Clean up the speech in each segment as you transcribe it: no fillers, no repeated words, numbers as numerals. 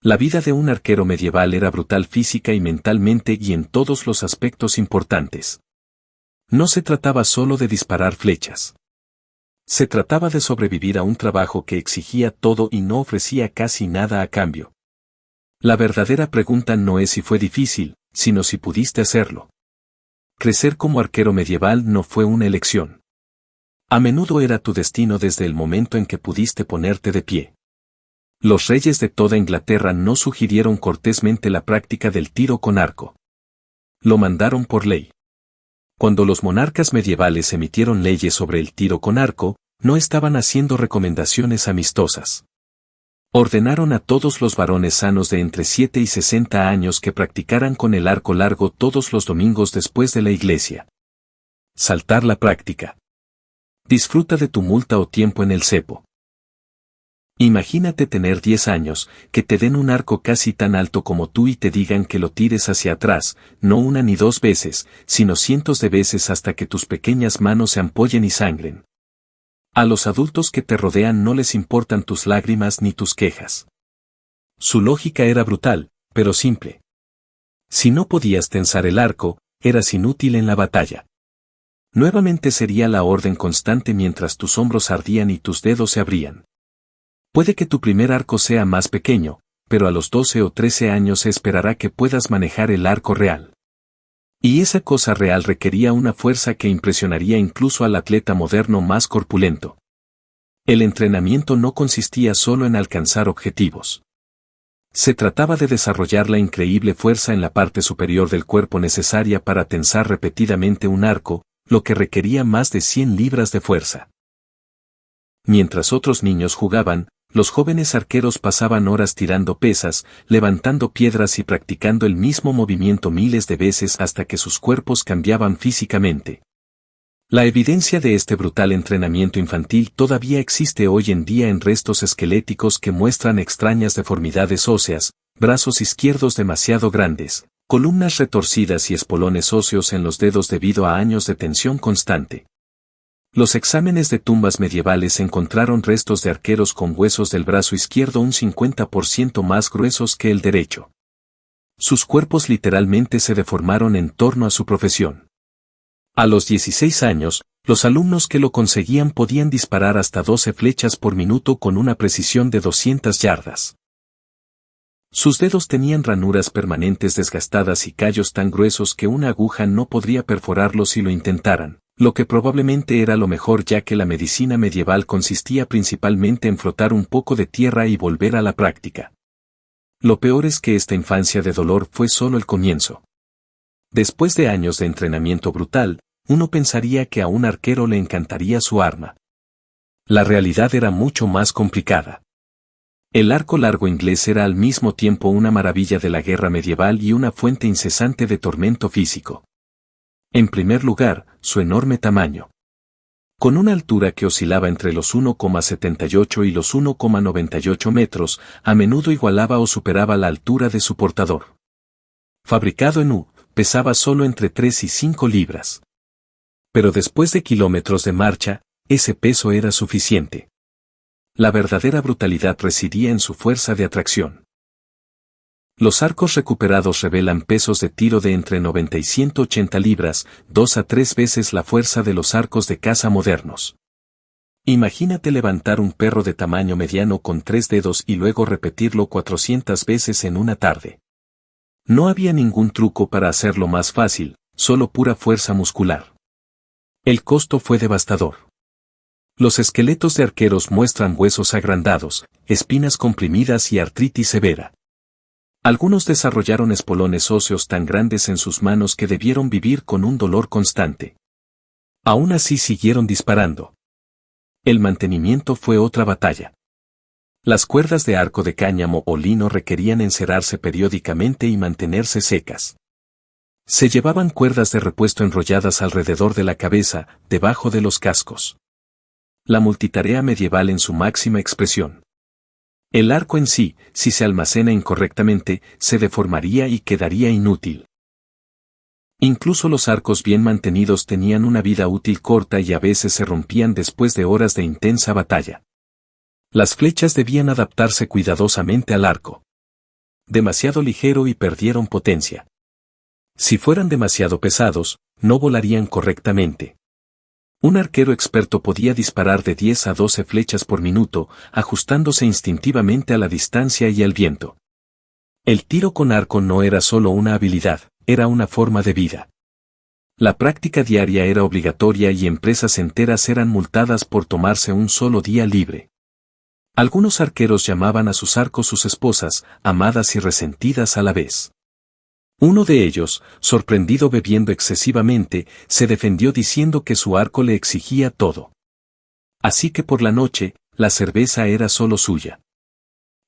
La vida de un arquero medieval era brutal física y mentalmente y en todos los aspectos importantes. No se trataba solo de disparar flechas. Se trataba de sobrevivir a un trabajo que exigía todo y no ofrecía casi nada a cambio. La verdadera pregunta no es si fue difícil, sino si pudiste hacerlo. Crecer como arquero medieval no fue una elección. A menudo era tu destino desde el momento en que pudiste ponerte de pie. Los reyes de toda Inglaterra no sugirieron cortésmente la práctica del tiro con arco. Lo mandaron por ley. Cuando los monarcas medievales emitieron leyes sobre el tiro con arco, no estaban haciendo recomendaciones amistosas. Ordenaron a todos los varones sanos de entre 7 y 60 años que practicaran con el arco largo todos los domingos después de la iglesia. Saltar la práctica. Disfruta de tu multa o tiempo en el cepo. Imagínate tener 10 años, que te den un arco casi tan alto como tú y te digan que lo tires hacia atrás, no una ni dos veces, sino cientos de veces hasta que tus pequeñas manos se ampollen y sangren. A los adultos que te rodean no les importan tus lágrimas ni tus quejas. Su lógica era brutal, pero simple. Si no podías tensar el arco, eras inútil en la batalla. Nuevamente sería la orden constante mientras tus hombros ardían y tus dedos se abrían. Puede que tu primer arco sea más pequeño, pero a los 12 o 13 años se esperará que puedas manejar el arco real. Y esa cosa real requería una fuerza que impresionaría incluso al atleta moderno más corpulento. El entrenamiento no consistía solo en alcanzar objetivos. Se trataba de desarrollar la increíble fuerza en la parte superior del cuerpo necesaria para tensar repetidamente un arco, lo que requería más de 100 libras de fuerza. Mientras otros niños jugaban, los jóvenes arqueros pasaban horas tirando pesas, levantando piedras y practicando el mismo movimiento miles de veces hasta que sus cuerpos cambiaban físicamente. La evidencia de este brutal entrenamiento infantil todavía existe hoy en día en restos esqueléticos que muestran extrañas deformidades óseas, brazos izquierdos demasiado grandes, columnas retorcidas y espolones óseos en los dedos debido a años de tensión constante. Los exámenes de tumbas medievales encontraron restos de arqueros con huesos del brazo izquierdo un 50% más gruesos que el derecho. Sus cuerpos literalmente se deformaron en torno a su profesión. A los 16 años, los alumnos que lo conseguían podían disparar hasta 12 flechas por minuto con una precisión de 200 yardas. Sus dedos tenían ranuras permanentes desgastadas y callos tan gruesos que una aguja no podría perforarlos si lo intentaran, lo que probablemente era lo mejor ya que la medicina medieval consistía principalmente en frotar un poco de tierra y volver a la práctica. Lo peor es que esta infancia de dolor fue solo el comienzo. Después de años de entrenamiento brutal, uno pensaría que a un arquero le encantaría su arma. La realidad era mucho más complicada. El arco largo inglés era al mismo tiempo una maravilla de la guerra medieval y una fuente incesante de tormento físico. En primer lugar, su enorme tamaño. Con una altura que oscilaba entre los 1,78 y los 1,98 metros, a menudo igualaba o superaba la altura de su portador. Fabricado en U, pesaba solo entre 3 y 5 libras. Pero después de kilómetros de marcha, ese peso era suficiente. La verdadera brutalidad residía en su fuerza de atracción. Los arcos recuperados revelan pesos de tiro de entre 90 y 180 libras, 2 a 3 veces la fuerza de los arcos de caza modernos. Imagínate levantar un perro de tamaño mediano con 3 dedos y luego repetirlo 400 veces en una tarde. No había ningún truco para hacerlo más fácil, solo pura fuerza muscular. El costo fue devastador. Los esqueletos de arqueros muestran huesos agrandados, espinas comprimidas y artritis severa. Algunos desarrollaron espolones óseos tan grandes en sus manos que debieron vivir con un dolor constante. Aún así siguieron disparando. El mantenimiento fue otra batalla. Las cuerdas de arco de cáñamo o lino requerían encerarse periódicamente y mantenerse secas. Se llevaban cuerdas de repuesto enrolladas alrededor de la cabeza, debajo de los cascos. La multitarea medieval en su máxima expresión. El arco en sí, si se almacena incorrectamente, se deformaría y quedaría inútil. Incluso los arcos bien mantenidos tenían una vida útil corta y a veces se rompían después de horas de intensa batalla. Las flechas debían adaptarse cuidadosamente al arco. demasiado ligero y perdieron potencia. Si fueran demasiado pesados, no volarían correctamente. Un arquero experto podía disparar de 10 a 12 flechas por minuto, ajustándose instintivamente a la distancia y al viento. El tiro con arco no era solo una habilidad, era una forma de vida. La práctica diaria era obligatoria y empresas enteras eran multadas por tomarse un solo día libre. Algunos arqueros llamaban a sus arcos sus esposas, amadas y resentidas a la vez. Uno de ellos, sorprendido bebiendo excesivamente, se defendió diciendo que su arco le exigía todo. Así que por la noche, la cerveza era solo suya.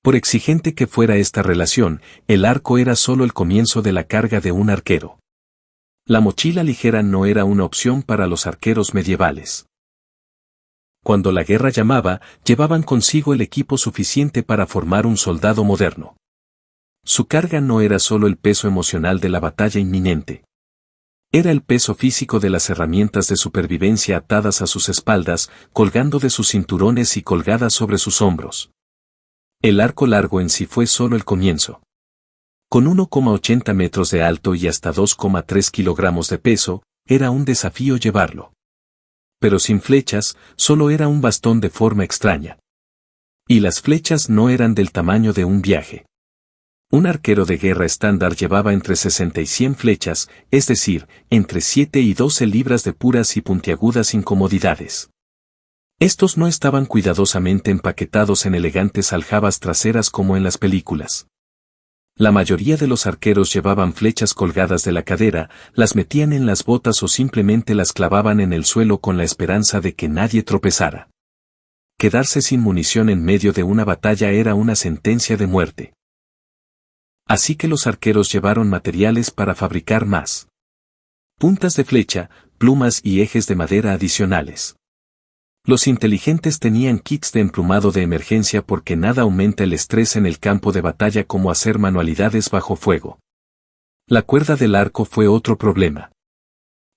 Por exigente que fuera esta relación, el arco era solo el comienzo de la carga de un arquero. La mochila ligera no era una opción para los arqueros medievales. Cuando la guerra llamaba, llevaban consigo el equipo suficiente para formar un soldado moderno. Su carga no era solo el peso emocional de la batalla inminente. Era el peso físico de las herramientas de supervivencia atadas a sus espaldas, colgando de sus cinturones y colgadas sobre sus hombros. El arco largo en sí fue solo el comienzo. Con 1,80 metros de alto y hasta 2,3 kilogramos de peso, era un desafío llevarlo. Pero sin flechas, solo era un bastón de forma extraña. Y las flechas no eran del tamaño de un viaje. Un arquero de guerra estándar llevaba entre 60 y 100 flechas, es decir, entre 7 y 12 libras de puras y puntiagudas incomodidades. Estos no estaban cuidadosamente empaquetados en elegantes aljabas traseras como en las películas. La mayoría de los arqueros llevaban flechas colgadas de la cadera, las metían en las botas o simplemente las clavaban en el suelo con la esperanza de que nadie tropezara. Quedarse sin munición en medio de una batalla era una sentencia de muerte. Así que los arqueros llevaron materiales para fabricar más. Puntas de flecha, plumas y ejes de madera adicionales. Los inteligentes tenían kits de emplumado de emergencia porque nada aumenta el estrés en el campo de batalla como hacer manualidades bajo fuego. La cuerda del arco fue otro problema.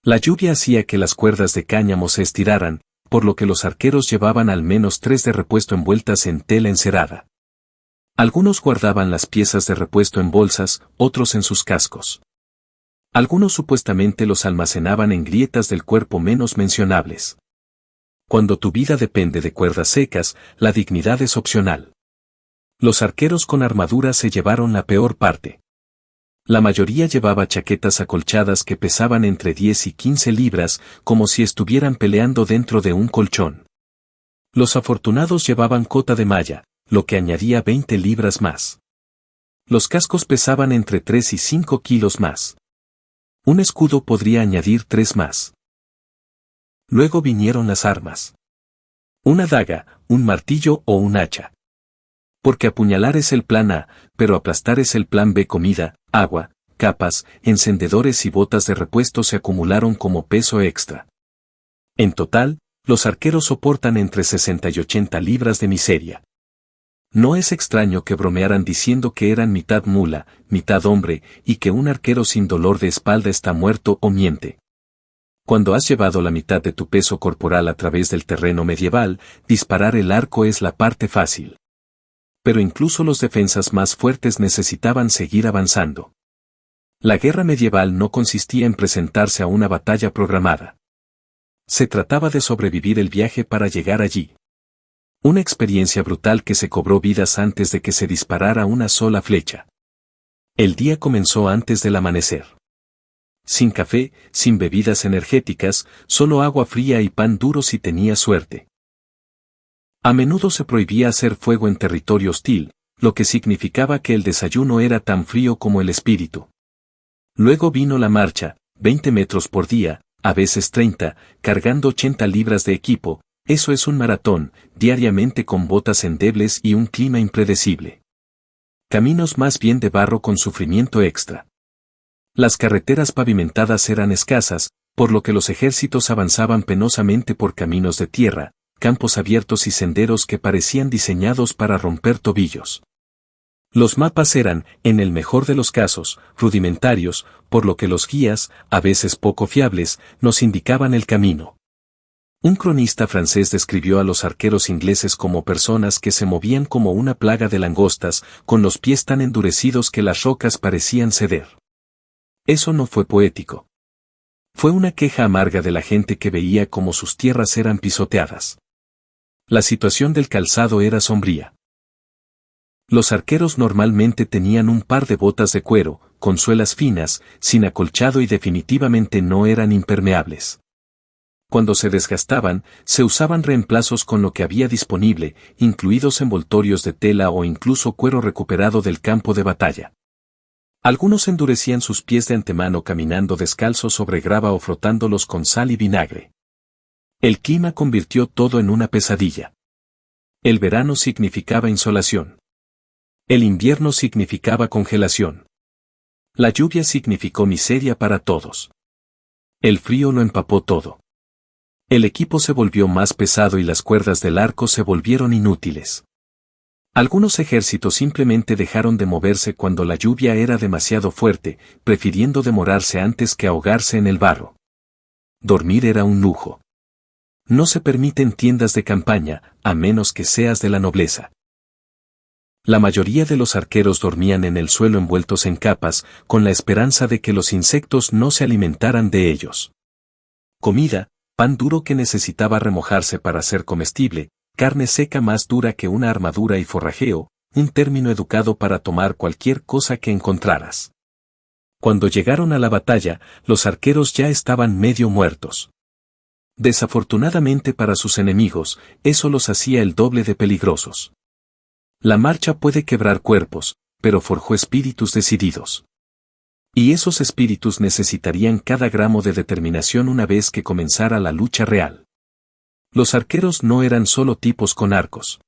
La lluvia hacía que las cuerdas de cáñamo se estiraran, por lo que los arqueros llevaban al menos 3 de repuesto envueltas en tela encerada. Algunos guardaban las piezas de repuesto en bolsas, otros en sus cascos. Algunos supuestamente los almacenaban en grietas del cuerpo menos mencionables. Cuando tu vida depende de cuerdas secas, la dignidad es opcional. Los arqueros con armadura se llevaron la peor parte. La mayoría llevaba chaquetas acolchadas que pesaban entre 10 y 15 libras, como si estuvieran peleando dentro de un colchón. Los afortunados llevaban cota de malla, lo que añadía 20 libras más. Los cascos pesaban entre 3 y 5 kilos más. Un escudo podría añadir 3 más. Luego vinieron las armas. Una daga, un martillo o un hacha. Porque apuñalar es el plan A, pero aplastar es el plan B. Comida, agua, capas, encendedores y botas de repuesto se acumularon como peso extra. En total, los arqueros soportan entre 60 y 80 libras de miseria. No es extraño que bromearan diciendo que eran mitad mula, mitad hombre, y que un arquero sin dolor de espalda está muerto o miente. Cuando has llevado la mitad de tu peso corporal a través del terreno medieval, disparar el arco es la parte fácil. Pero incluso los defensas más fuertes necesitaban seguir avanzando. La guerra medieval no consistía en presentarse a una batalla programada. Se trataba de sobrevivir el viaje para llegar allí. Una experiencia brutal que se cobró vidas antes de que se disparara una sola flecha. El día comenzó antes del amanecer. Sin café, sin bebidas energéticas, solo agua fría y pan duro si tenía suerte. A menudo se prohibía hacer fuego en territorio hostil, lo que significaba que el desayuno era tan frío como el espíritu. Luego vino la marcha, 20 metros por día, a veces 30, cargando 80 libras de equipo. Eso es un maratón, diariamente con botas endebles y un clima impredecible. Caminos más bien de barro con sufrimiento extra. Las carreteras pavimentadas eran escasas, por lo que los ejércitos avanzaban penosamente por caminos de tierra, campos abiertos y senderos que parecían diseñados para romper tobillos. Los mapas eran, en el mejor de los casos, rudimentarios, por lo que los guías, a veces poco fiables, nos indicaban el camino. Un cronista francés describió a los arqueros ingleses como personas que se movían como una plaga de langostas, con los pies tan endurecidos que las rocas parecían ceder. Eso no fue poético. Fue una queja amarga de la gente que veía cómo sus tierras eran pisoteadas. La situación del calzado era sombría. Los arqueros normalmente tenían un par de botas de cuero, con suelas finas, sin acolchado y definitivamente no eran impermeables. Cuando se desgastaban, se usaban reemplazos con lo que había disponible, incluidos envoltorios de tela o incluso cuero recuperado del campo de batalla. Algunos endurecían sus pies de antemano caminando descalzos sobre grava o frotándolos con sal y vinagre. El clima convirtió todo en una pesadilla. El verano significaba insolación. El invierno significaba congelación. La lluvia significó miseria para todos. El frío lo empapó todo. El equipo se volvió más pesado y las cuerdas del arco se volvieron inútiles. Algunos ejércitos simplemente dejaron de moverse cuando la lluvia era demasiado fuerte, prefiriendo demorarse antes que ahogarse en el barro. Dormir era un lujo. No se permiten tiendas de campaña, a menos que seas de la nobleza. La mayoría de los arqueros dormían en el suelo envueltos en capas, con la esperanza de que los insectos no se alimentaran de ellos. Comida, pan duro que necesitaba remojarse para ser comestible, carne seca más dura que una armadura y forrajeo, un término educado para tomar cualquier cosa que encontraras. Cuando llegaron a la batalla, los arqueros ya estaban medio muertos. Desafortunadamente para sus enemigos, eso los hacía el doble de peligrosos. La marcha puede quebrar cuerpos, pero forjó espíritus decididos. Y esos espíritus necesitarían cada gramo de determinación una vez que comenzara la lucha real. Los arqueros no eran solo tipos con arcos.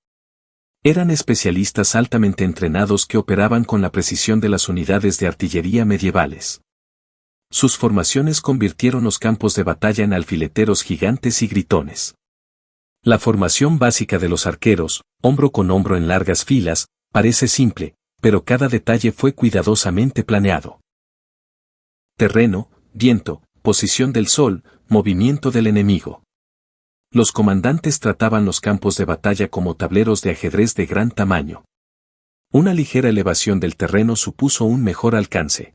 Eran especialistas altamente entrenados que operaban con la precisión de las unidades de artillería medievales. Sus formaciones convirtieron los campos de batalla en alfileteros gigantes y gritones. La formación básica de los arqueros, hombro con hombro en largas filas, parece simple, pero cada detalle fue cuidadosamente planeado. Terreno, viento, posición del sol, movimiento del enemigo. Los comandantes trataban los campos de batalla como tableros de ajedrez de gran tamaño. Una ligera elevación del terreno supuso un mejor alcance.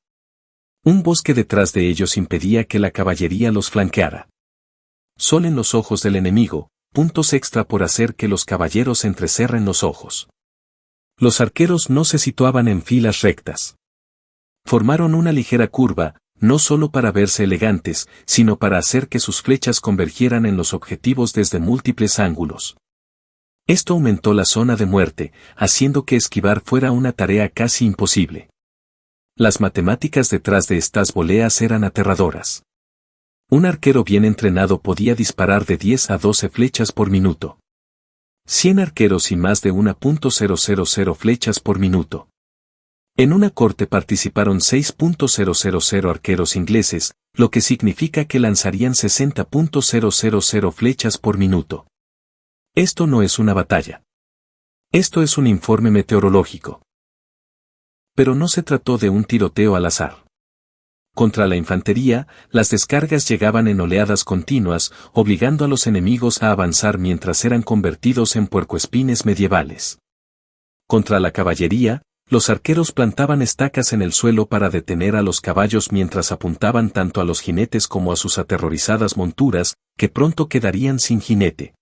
Un bosque detrás de ellos impedía que la caballería los flanqueara. Sol en los ojos del enemigo, puntos extra por hacer que los caballeros entrecerren los ojos. Los arqueros no se situaban en filas rectas. Formaron una ligera curva, no solo para verse elegantes, sino para hacer que sus flechas convergieran en los objetivos desde múltiples ángulos. Esto aumentó la zona de muerte, haciendo que esquivar fuera una tarea casi imposible. Las matemáticas detrás de estas voleas eran aterradoras. Un arquero bien entrenado podía disparar de 10 a 12 flechas por minuto. 100 arqueros y más de 1.000 flechas por minuto. En una corte participaron 6.000 arqueros ingleses, lo que significa que lanzarían 60.000 flechas por minuto. Esto no es una batalla. Esto es un informe meteorológico. Pero no se trató de un tiroteo al azar. Contra la infantería, las descargas llegaban en oleadas continuas, obligando a los enemigos a avanzar mientras eran convertidos en puercoespines medievales. Contra la caballería, los arqueros plantaban estacas en el suelo para detener a los caballos mientras apuntaban tanto a los jinetes como a sus aterrorizadas monturas, que pronto quedarían sin jinete.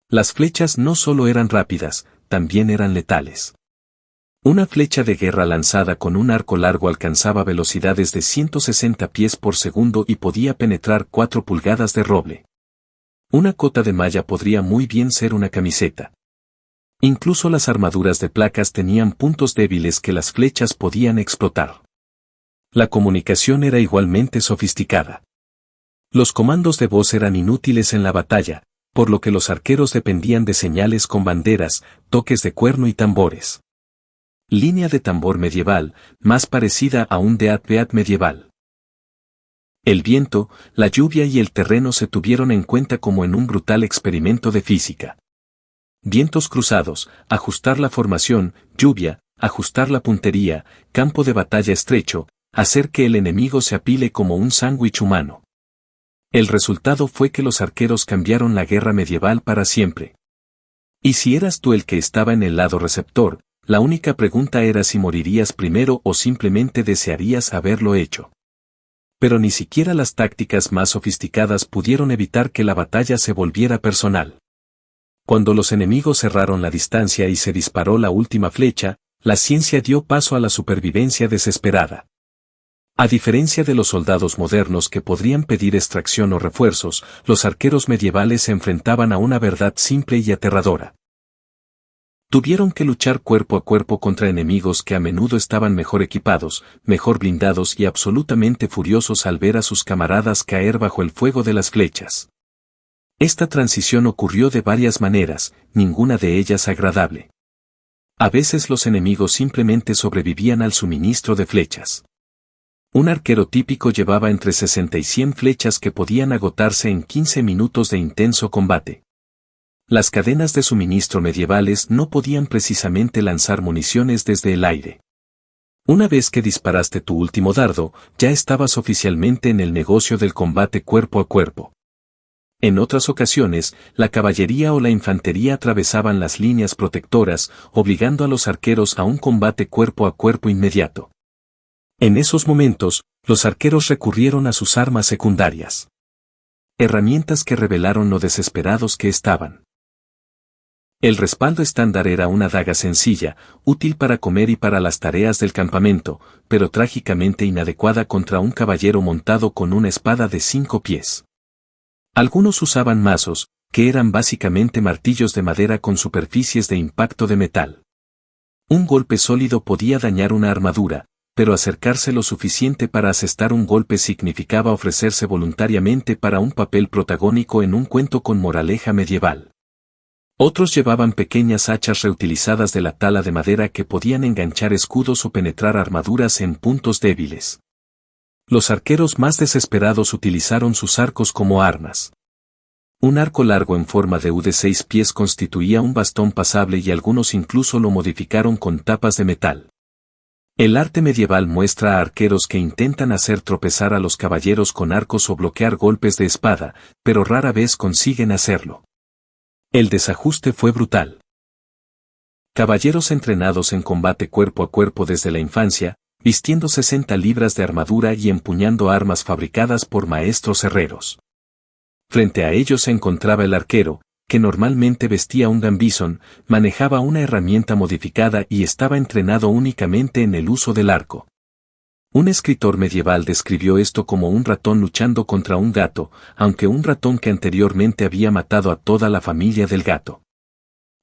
Las flechas no solo eran rápidas, también eran letales. Una flecha de guerra lanzada con un arco largo alcanzaba velocidades de 160 pies por segundo y podía penetrar 4 pulgadas de roble. Una cota de malla podría muy bien ser una camiseta. Incluso las armaduras de placas tenían puntos débiles que las flechas podían explotar. La comunicación era igualmente sofisticada. Los comandos de voz eran inútiles en la batalla, por lo que los arqueros dependían de señales con banderas, toques de cuerno y tambores. Línea de tambor medieval, más parecida a un dead-beat medieval. El viento, la lluvia y el terreno se tuvieron en cuenta como en un brutal experimento de física. Vientos cruzados, ajustar la formación, lluvia, ajustar la puntería, campo de batalla estrecho, hacer que el enemigo se apile como un sándwich humano. El resultado fue que los arqueros cambiaron la guerra medieval para siempre. Y si eras tú el que estaba en el lado receptor, la única pregunta era si morirías primero o simplemente desearías haberlo hecho. Pero ni siquiera las tácticas más sofisticadas pudieron evitar que la batalla se volviera personal. Cuando los enemigos cerraron la distancia y se disparó la última flecha, la ciencia dio paso a la supervivencia desesperada. A diferencia de los soldados modernos que podrían pedir extracción o refuerzos, los arqueros medievales se enfrentaban a una verdad simple y aterradora. Tuvieron que luchar cuerpo a cuerpo contra enemigos que a menudo estaban mejor equipados, mejor blindados y absolutamente furiosos al ver a sus camaradas caer bajo el fuego de las flechas. Esta transición ocurrió de varias maneras, ninguna de ellas agradable. A veces los enemigos simplemente sobrevivían al suministro de flechas. Un arquero típico llevaba entre 60 y 100 flechas que podían agotarse en 15 minutos de intenso combate. Las cadenas de suministro medievales no podían precisamente lanzar municiones desde el aire. Una vez que disparaste tu último dardo, ya estabas oficialmente en el negocio del combate cuerpo a cuerpo. En otras ocasiones, la caballería o la infantería atravesaban las líneas protectoras, obligando a los arqueros a un combate cuerpo a cuerpo inmediato. En esos momentos, los arqueros recurrieron a sus armas secundarias. Herramientas que revelaron lo desesperados que estaban. El respaldo estándar era una daga sencilla, útil para comer y para las tareas del campamento, pero trágicamente inadecuada contra un caballero montado con una espada de 5 pies. Algunos usaban mazos, que eran básicamente martillos de madera con superficies de impacto de metal. Un golpe sólido podía dañar una armadura, pero acercarse lo suficiente para asestar un golpe significaba ofrecerse voluntariamente para un papel protagónico en un cuento con moraleja medieval. Otros llevaban pequeñas hachas reutilizadas de la tala de madera que podían enganchar escudos o penetrar armaduras en puntos débiles. Los arqueros más desesperados utilizaron sus arcos como armas. Un arco largo en forma de U de 6 pies constituía un bastón pasable y algunos incluso lo modificaron con tapas de metal. El arte medieval muestra a arqueros que intentan hacer tropezar a los caballeros con arcos o bloquear golpes de espada, pero rara vez consiguen hacerlo. El desajuste fue brutal. Caballeros entrenados en combate cuerpo a cuerpo desde la infancia, vistiendo 60 libras de armadura y empuñando armas fabricadas por maestros herreros. Frente a ellos se encontraba el arquero, que normalmente vestía un gambison, manejaba una herramienta modificada y estaba entrenado únicamente en el uso del arco. Un escritor medieval describió esto como un ratón luchando contra un gato, aunque un ratón que anteriormente había matado a toda la familia del gato.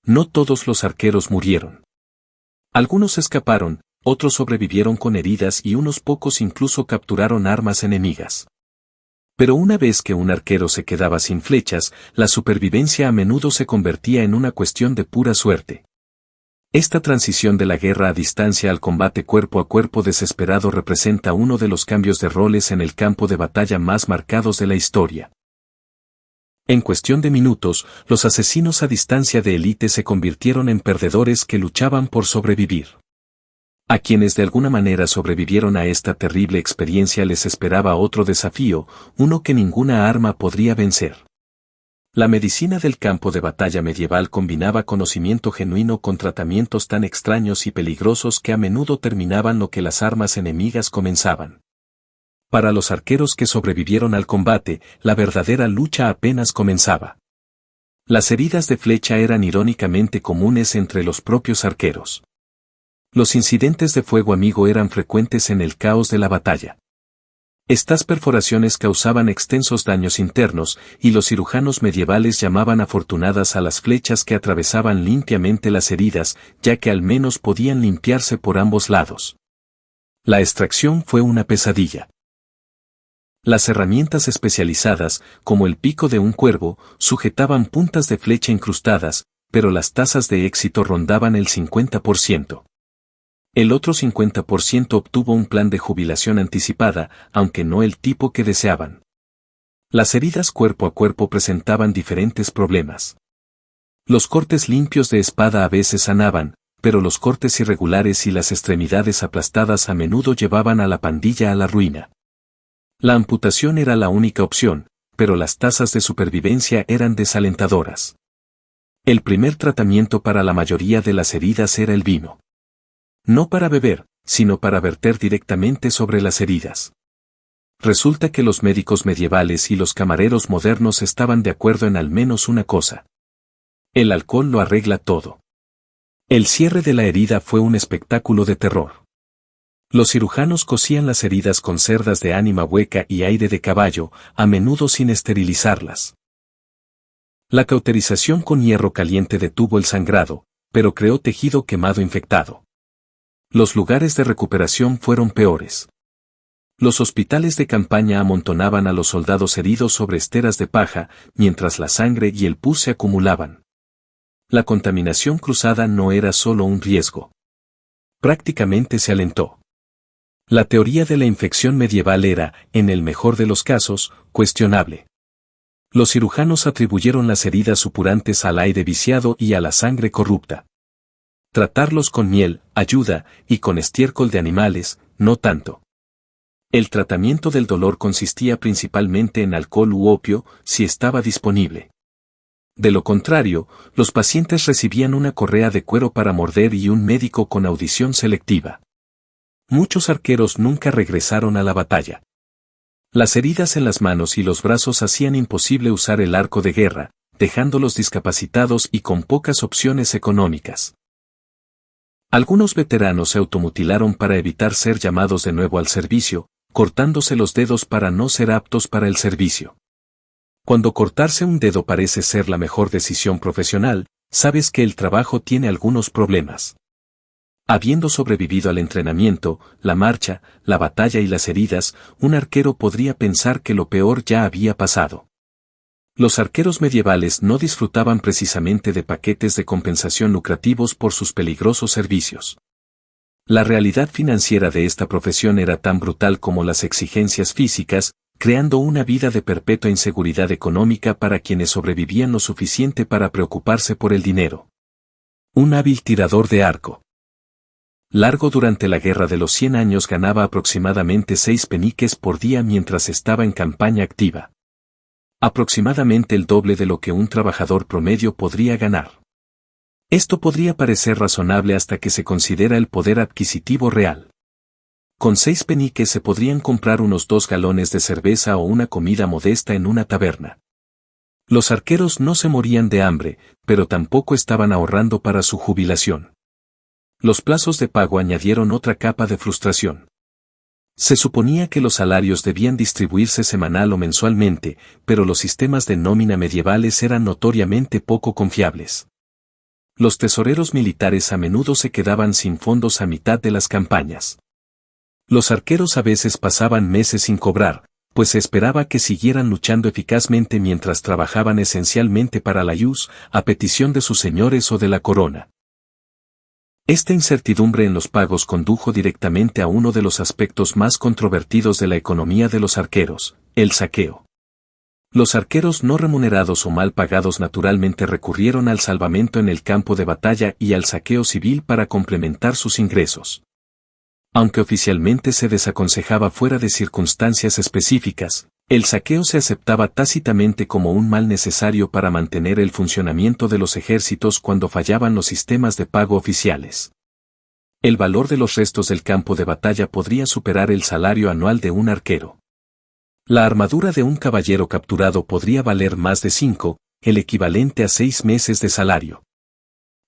No todos los arqueros murieron. Algunos escaparon, otros sobrevivieron con heridas y unos pocos incluso capturaron armas enemigas. Pero una vez que un arquero se quedaba sin flechas, la supervivencia a menudo se convertía en una cuestión de pura suerte. Esta transición de la guerra a distancia al combate cuerpo a cuerpo desesperado representa uno de los cambios de roles en el campo de batalla más marcados de la historia. En cuestión de minutos, los asesinos a distancia de élite se convirtieron en perdedores que luchaban por sobrevivir. A quienes de alguna manera sobrevivieron a esta terrible experiencia les esperaba otro desafío, uno que ninguna arma podría vencer. La medicina del campo de batalla medieval combinaba conocimiento genuino con tratamientos tan extraños y peligrosos que a menudo terminaban lo que las armas enemigas comenzaban. Para los arqueros que sobrevivieron al combate, la verdadera lucha apenas comenzaba. Las heridas de flecha eran irónicamente comunes entre los propios arqueros. Los incidentes de fuego amigo eran frecuentes en el caos de la batalla. Estas perforaciones causaban extensos daños internos, y los cirujanos medievales llamaban afortunadas a las flechas que atravesaban limpiamente las heridas, ya que al menos podían limpiarse por ambos lados. La extracción fue una pesadilla. Las herramientas especializadas, como el pico de un cuervo, sujetaban puntas de flecha incrustadas, pero las tasas de éxito rondaban el 50%. El otro 50% obtuvo un plan de jubilación anticipada, aunque no el tipo que deseaban. Las heridas cuerpo a cuerpo presentaban diferentes problemas. Los cortes limpios de espada a veces sanaban, pero los cortes irregulares y las extremidades aplastadas a menudo llevaban a la pandilla a la ruina. La amputación era la única opción, pero las tasas de supervivencia eran desalentadoras. El primer tratamiento para la mayoría de las heridas era el vino. No para beber, sino para verter directamente sobre las heridas. Resulta que los médicos medievales y los camareros modernos estaban de acuerdo en al menos una cosa. El alcohol lo arregla todo. El cierre de la herida fue un espectáculo de terror. Los cirujanos cosían las heridas con cerdas de ánima hueca y aire de caballo, a menudo sin esterilizarlas. La cauterización con hierro caliente detuvo el sangrado, pero creó tejido quemado infectado. Los lugares de recuperación fueron peores. Los hospitales de campaña amontonaban a los soldados heridos sobre esteras de paja, mientras la sangre y el pus se acumulaban. La contaminación cruzada no era solo un riesgo. Prácticamente se alentó. La teoría de la infección medieval era, en el mejor de los casos, cuestionable. Los cirujanos atribuyeron las heridas supurantes al aire viciado y a la sangre corrupta. Tratarlos con miel, ayuda, y con estiércol de animales, no tanto. El tratamiento del dolor consistía principalmente en alcohol u opio, si estaba disponible. De lo contrario, los pacientes recibían una correa de cuero para morder y un médico con audición selectiva. Muchos arqueros nunca regresaron a la batalla. Las heridas en las manos y los brazos hacían imposible usar el arco de guerra, dejándolos discapacitados y con pocas opciones económicas. Algunos veteranos se automutilaron para evitar ser llamados de nuevo al servicio, cortándose los dedos para no ser aptos para el servicio. Cuando cortarse un dedo parece ser la mejor decisión profesional, sabes que el trabajo tiene algunos problemas. Habiendo sobrevivido al entrenamiento, la marcha, la batalla y las heridas, un arquero podría pensar que lo peor ya había pasado. Los arqueros medievales no disfrutaban precisamente de paquetes de compensación lucrativos por sus peligrosos servicios. La realidad financiera de esta profesión era tan brutal como las exigencias físicas, creando una vida de perpetua inseguridad económica para quienes sobrevivían lo suficiente para preocuparse por el dinero. Un hábil tirador de arco largo durante la Guerra de los 100 Años ganaba aproximadamente 6 peniques por día mientras estaba en campaña activa. Aproximadamente el doble de lo que un trabajador promedio podría ganar. Esto podría parecer razonable hasta que se considera el poder adquisitivo real. Con 6 peniques se podrían comprar unos 2 galones de cerveza o una comida modesta en una taberna. Los arqueros no se morían de hambre, pero tampoco estaban ahorrando para su jubilación. Los plazos de pago añadieron otra capa de frustración. Se suponía que los salarios debían distribuirse semanal o mensualmente, pero los sistemas de nómina medievales eran notoriamente poco confiables. Los tesoreros militares a menudo se quedaban sin fondos a mitad de las campañas. Los arqueros a veces pasaban meses sin cobrar, pues se esperaba que siguieran luchando eficazmente mientras trabajaban esencialmente para la ius, a petición de sus señores o de la corona. Esta incertidumbre en los pagos condujo directamente a uno de los aspectos más controvertidos de la economía de los arqueros, el saqueo. Los arqueros no remunerados o mal pagados naturalmente recurrieron al salvamento en el campo de batalla y al saqueo civil para complementar sus ingresos. Aunque oficialmente se desaconsejaba fuera de circunstancias específicas, el saqueo se aceptaba tácitamente como un mal necesario para mantener el funcionamiento de los ejércitos cuando fallaban los sistemas de pago oficiales. El valor de los restos del campo de batalla podría superar el salario anual de un arquero. La armadura de un caballero capturado podría valer más de 5, el equivalente a 6 meses de salario.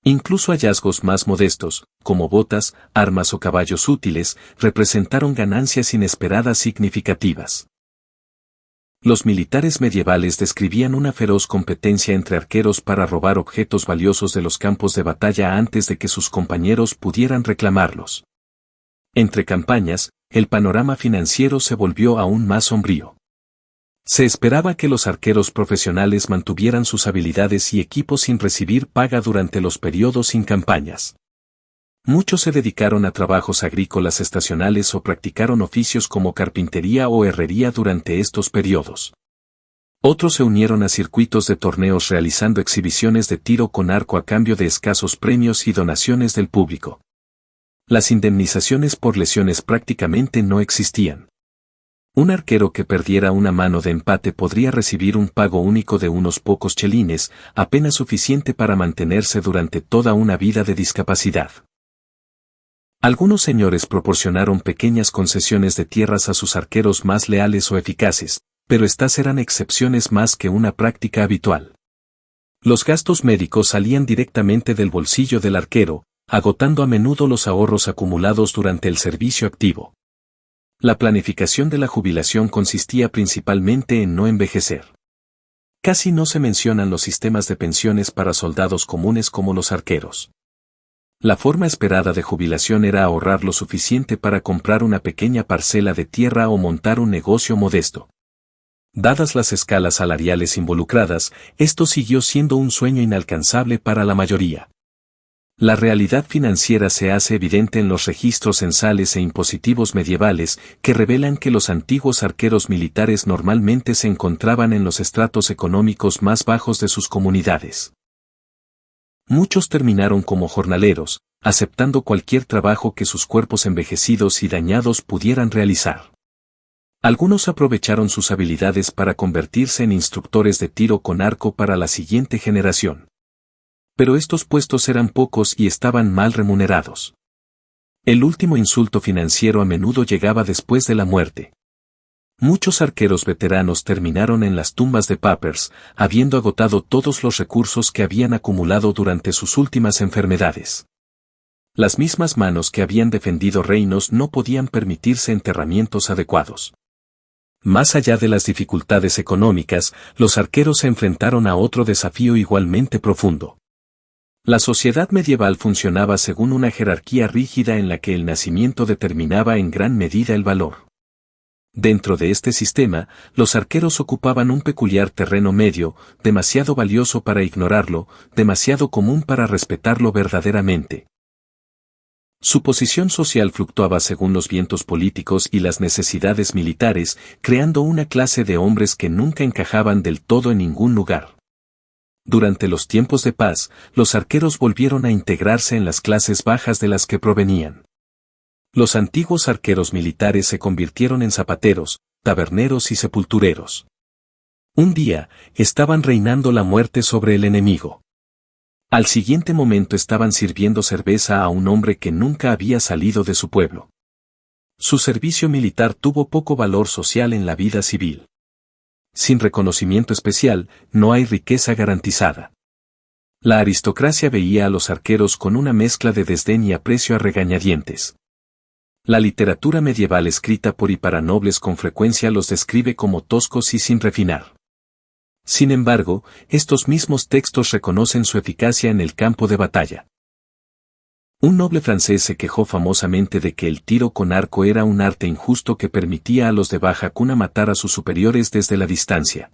Incluso hallazgos más modestos, como botas, armas o caballos útiles, representaron ganancias inesperadas significativas. Los militares medievales describían una feroz competencia entre arqueros para robar objetos valiosos de los campos de batalla antes de que sus compañeros pudieran reclamarlos. Entre campañas, el panorama financiero se volvió aún más sombrío. Se esperaba que los arqueros profesionales mantuvieran sus habilidades y equipos sin recibir paga durante los periodos sin campañas. Muchos se dedicaron a trabajos agrícolas estacionales o practicaron oficios como carpintería o herrería durante estos periodos. Otros se unieron a circuitos de torneos realizando exhibiciones de tiro con arco a cambio de escasos premios y donaciones del público. Las indemnizaciones por lesiones prácticamente no existían. Un arquero que perdiera una mano de empate podría recibir un pago único de unos pocos chelines, apenas suficiente para mantenerse durante toda una vida de discapacidad. Algunos señores proporcionaron pequeñas concesiones de tierras a sus arqueros más leales o eficaces, pero estas eran excepciones más que una práctica habitual. Los gastos médicos salían directamente del bolsillo del arquero, agotando a menudo los ahorros acumulados durante el servicio activo. La planificación de la jubilación consistía principalmente en no envejecer. Casi no se mencionan los sistemas de pensiones para soldados comunes como los arqueros. La forma esperada de jubilación era ahorrar lo suficiente para comprar una pequeña parcela de tierra o montar un negocio modesto. Dadas las escalas salariales involucradas, esto siguió siendo un sueño inalcanzable para la mayoría. La realidad financiera se hace evidente en los registros censales e impositivos medievales, que revelan que los antiguos arqueros militares normalmente se encontraban en los estratos económicos más bajos de sus comunidades. Muchos terminaron como jornaleros, aceptando cualquier trabajo que sus cuerpos envejecidos y dañados pudieran realizar. Algunos aprovecharon sus habilidades para convertirse en instructores de tiro con arco para la siguiente generación. Pero estos puestos eran pocos y estaban mal remunerados. El último insulto financiero a menudo llegaba después de la muerte. Muchos arqueros veteranos terminaron en las tumbas de paupers, habiendo agotado todos los recursos que habían acumulado durante sus últimas enfermedades. Las mismas manos que habían defendido reinos no podían permitirse enterramientos adecuados. Más allá de las dificultades económicas, los arqueros se enfrentaron a otro desafío igualmente profundo. La sociedad medieval funcionaba según una jerarquía rígida en la que el nacimiento determinaba en gran medida el valor. Dentro de este sistema, los arqueros ocupaban un peculiar terreno medio, demasiado valioso para ignorarlo, demasiado común para respetarlo verdaderamente. Su posición social fluctuaba según los vientos políticos y las necesidades militares, creando una clase de hombres que nunca encajaban del todo en ningún lugar. Durante los tiempos de paz, los arqueros volvieron a integrarse en las clases bajas de las que provenían. Los antiguos arqueros militares se convirtieron en zapateros, taberneros y sepultureros. Un día, estaban reinando la muerte sobre el enemigo. Al siguiente momento estaban sirviendo cerveza a un hombre que nunca había salido de su pueblo. Su servicio militar tuvo poco valor social en la vida civil. Sin reconocimiento especial, no hay riqueza garantizada. La aristocracia veía a los arqueros con una mezcla de desdén y aprecio a regañadientes. La literatura medieval escrita por y para nobles con frecuencia los describe como toscos y sin refinar. Sin embargo, estos mismos textos reconocen su eficacia en el campo de batalla. Un noble francés se quejó famosamente de que el tiro con arco era un arte injusto que permitía a los de baja cuna matar a sus superiores desde la distancia.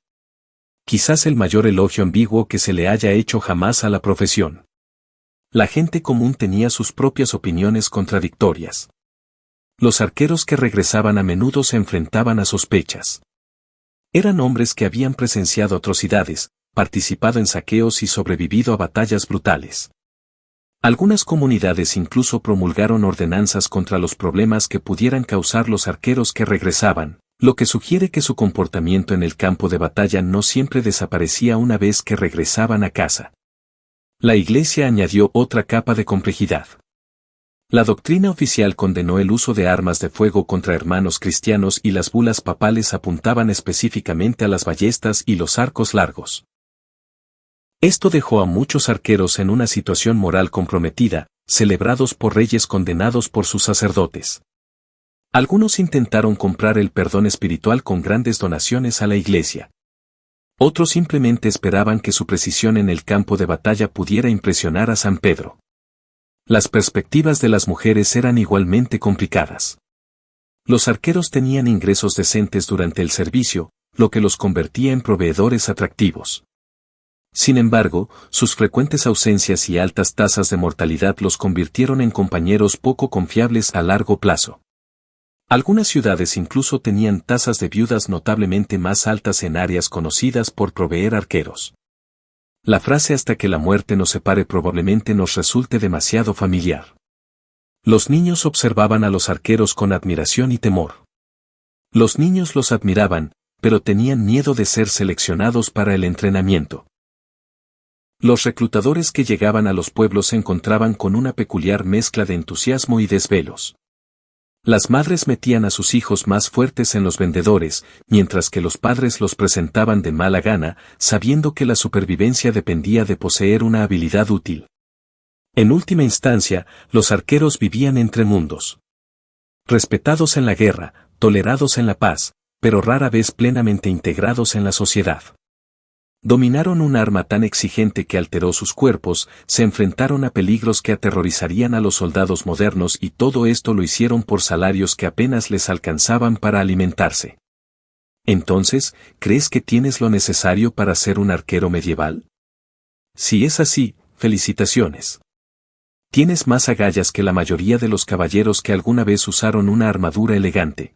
Quizás el mayor elogio ambiguo que se le haya hecho jamás a la profesión. La gente común tenía sus propias opiniones contradictorias. Los arqueros que regresaban a menudo se enfrentaban a sospechas. Eran hombres que habían presenciado atrocidades, participado en saqueos y sobrevivido a batallas brutales. Algunas comunidades incluso promulgaron ordenanzas contra los problemas que pudieran causar los arqueros que regresaban, lo que sugiere que su comportamiento en el campo de batalla no siempre desaparecía una vez que regresaban a casa. La Iglesia añadió otra capa de complejidad. La doctrina oficial condenó el uso de armas de fuego contra hermanos cristianos y las bulas papales apuntaban específicamente a las ballestas y los arcos largos. Esto dejó a muchos arqueros en una situación moral comprometida, celebrados por reyes condenados por sus sacerdotes. Algunos intentaron comprar el perdón espiritual con grandes donaciones a la Iglesia. Otros simplemente esperaban que su precisión en el campo de batalla pudiera impresionar a San Pedro. Las perspectivas de las mujeres eran igualmente complicadas. Los arqueros tenían ingresos decentes durante el servicio, lo que los convertía en proveedores atractivos. Sin embargo, sus frecuentes ausencias y altas tasas de mortalidad los convirtieron en compañeros poco confiables a largo plazo. Algunas ciudades incluso tenían tasas de viudas notablemente más altas en áreas conocidas por proveer arqueros. La frase "hasta que la muerte nos separe" probablemente nos resulte demasiado familiar. Los niños observaban a los arqueros con admiración y temor. Los niños los admiraban, pero tenían miedo de ser seleccionados para el entrenamiento. Los reclutadores que llegaban a los pueblos se encontraban con una peculiar mezcla de entusiasmo y desvelos. Las madres metían a sus hijos más fuertes en los vendedores, mientras que los padres los presentaban de mala gana, sabiendo que la supervivencia dependía de poseer una habilidad útil. En última instancia, los arqueros vivían entre mundos. Respetados en la guerra, tolerados en la paz, pero rara vez plenamente integrados en la sociedad. Dominaron un arma tan exigente que alteró sus cuerpos, se enfrentaron a peligros que aterrorizarían a los soldados modernos y todo esto lo hicieron por salarios que apenas les alcanzaban para alimentarse. Entonces, ¿crees que tienes lo necesario para ser un arquero medieval? Si es así, felicitaciones. Tienes más agallas que la mayoría de los caballeros que alguna vez usaron una armadura elegante.